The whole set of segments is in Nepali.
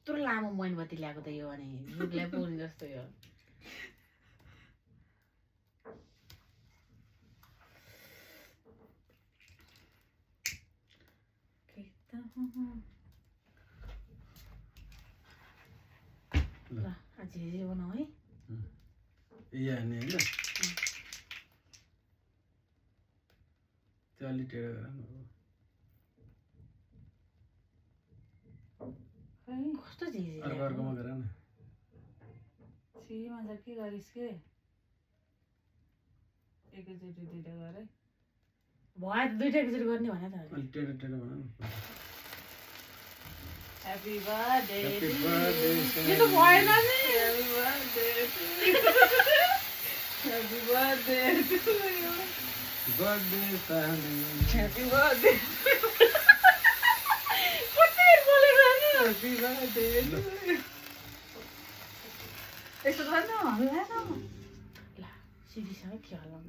कस्तो लामो मोमबत्ती ल्याएको त यो अनि रुखलाई पुग्ने जस्तो यो ल आज झिझी बनाऊ है यहाँ हेर्ने होइन त्यो अलि टेढो गर न कस्तो झिझी अर्कोमा गर न मजा के गरिस् के एकैचोटि दुइटा गरे भयो त दुईटा एकचोटि गर्ने भने त अलि टेढो टेढो भन न ह्यापी बर्थडे Happy birthday, यो त भएन नि happy birthday happy birthday birthday सानी ह्यापी बर्थडे कति बोलेको नि ह्यापी बर्थडे यस्तो गर्नु हल्ला न ल सिधीसँग के होला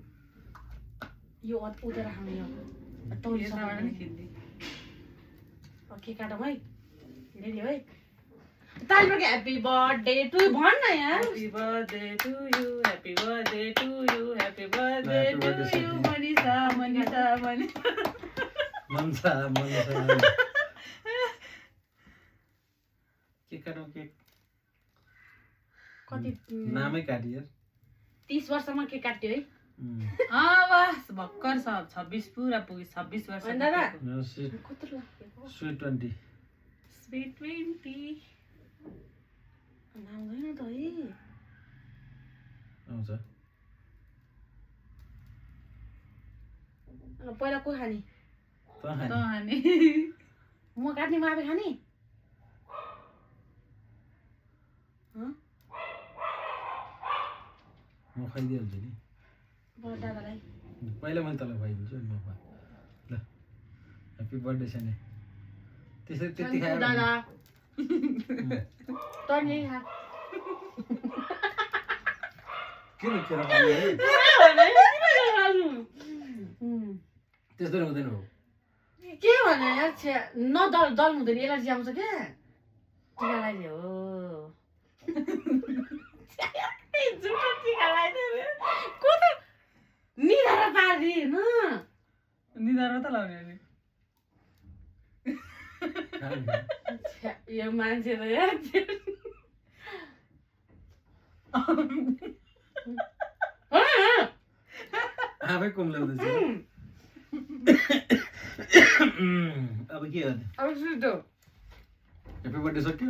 यो उता राख्नु यो तौली यसबाट नि खिच्दै के काटौँ है रेडी है तालबाट ह्याप्पी बर्थडे टु भन् न यार happy birthday to you happy birthday to you happy birthday to you Manisha Manisha Manisha Mansa Mansa के काटौँ के कति नामै काटियो 30 वर्षमा के काट्यो है बस भर्खर 26 पुरा पुग्यो 26 वर्ष अनि दादा स्विट कत्रो लाग्यो स्विट 20 स्विट 20 आउँदैन त है आउँछ पहिला को खाने त खाने तहने म काट्ने मापे खाने म खाइदिइहाल्छु नि दादालाई पहिला मैले तँलाई खुवाइदिन्छु नि म ल ह्याप्पी बर्थडे सानी त्यसरी त्यति खाएर दादा त नि खा किन केरा खाने है त्यस्तो हुँदैन हो के भने यार न दल दल हुँदैन एलर्जी आउँछ क्या टिका लगाइदियो हो झुटो टिका लगाइदियो को त निधारा पारिदिए न निधारमा त लाउने अनि यो मान्छे त यार आफै कुम्ल्याउँदैछ अब के गर्ने अब सुटो ह्याप्पी बर्थडे सक्यो